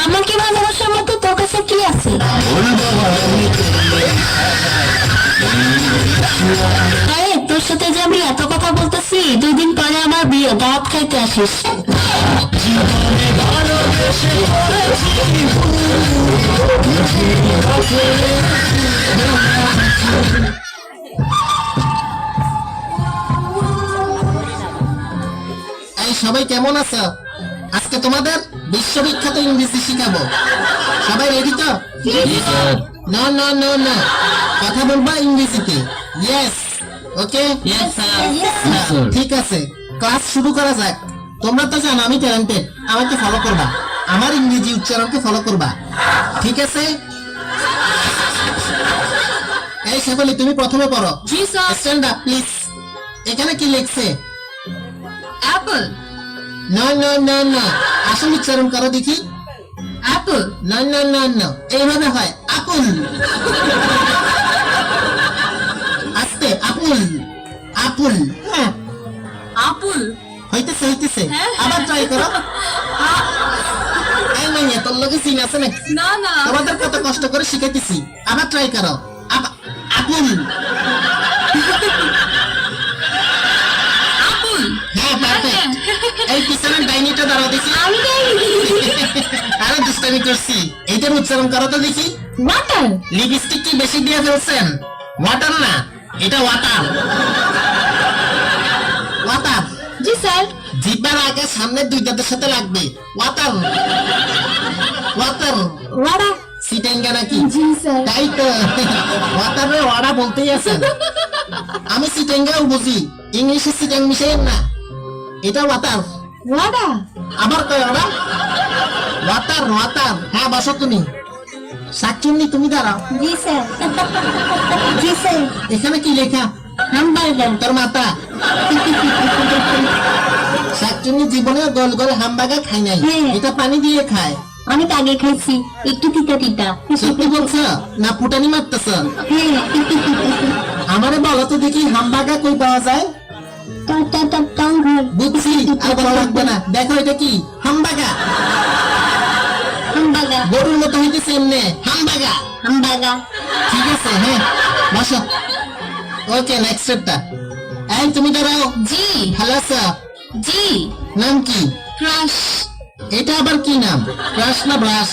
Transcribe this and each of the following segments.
আমাকে ভালোবাসার মতো তোর কাছে কি আছে? আরে তোর সাথে যে আমি এত কথা বলতেছি, 2 দিন পরে আমার বিয়ে, দাওয়াত খাইতে আসিস। এই সবাই কেমন আছো? আজকে তোমাদের বিশ্ববিখ্যাত ইংরেজি শিখাবো। সবাই রেডি তো? না না না না, কথা বলবা ইংরেজিতে। ইয়েস, ওকে, ঠিক আছে, ক্লাস শুরু করা যাক। তোমরা তো জানো আমি ট্যালেন্টেড, আমাকে ফলো করবা, আমার ইংরেজি উচ্চারণকে ফলো করবা, ঠিক আছে? এই শেফালি, তুমি প্রথমে পড়ো। জি স্যার। Stand up please. এখানে কি লিখছে? অ্যাপল। না না না না, আসল উচ্চারণ করো দেখি। অ্যাপল। না না না না, এইভাবে হয় আপুল। আস্তে, আপুল আপুল। হ্যাঁ, আপুল। হইতেছে হইতেছে, আবার ট্রাই করো। এই মাইয়া, তোর লগে সিন আছে নাকি? না না। তোমাদের কত কষ্ট করে শিখাইতেছি, আবার ট্রাই করো। আপুল। আপুল। হ্যাঁ, পারফেক্ট। এই পিছনের ডাইনিটা দাঁড়াও দেখি। আমি জানি। আরে দুষ্টামি করছি, এইটার উচ্চারণ করো তো দেখি। ওয়াটার। লিপস্টিক কি বেশি দিয়ে ফেলছেন? ওয়াটার না, এটা ওয়াটার। ওয়াটার। জি স্যার। জিব্বার আগে সামনের 2 দাঁতের সাথে লাগবে। Water water. ওয়াটা। সিটেঙ্গা নাকি? জি স্যার। তাই তো, ওয়াটারে ওয়াড়া বলতেই আছেন। আমি সিটেঙ্গাও বুঝি, ইংলিশে সিটেং মিশাইয়েন না। এটা ওয়াটার। ওয়াটা। আবার কয় ওরা? Water water. হ্যাঁ, বসো তুমি। শাকচুন্নি, তুমি দাঁড়াও। জি স্যার। জি স্যার। এখানে কি লেখা? হামবার্গার। তোর মাতা। শাকচুন্নি জীবনে গোল গোল হামবার্গার খাই নাই, হ্যাঁ। এটা পানি দিয়ে খায়। অনেক আগে খাইছি, একটু তিতা তিতা। সত্যি বলছো না ফুটানি মারতেছ? হ্যাঁ। আমারে বলো তো দেখি, হামবার্গার কই পাওয়া যায়? টঙ্ঘর। বুঝছি, আর বলা লাগবে না। দেখো এটা কি? হামবার্গার। হামবার্গার। গরুর মতো হইতেছে এমনে, হামবার্গার। হামবার্গার। ঠিক আছে, হ্যাঁ, বসো। ওকে, নেক্সট স্টেপটা। এই তুমি দাঁড়াও। জি। ভালো আছো? জি। নাম কি? ক্রাশ। এটা আবার কি নাম? ক্রাশ না ব্রাশ?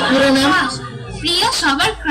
পুরো নাম? প্রিয় সবার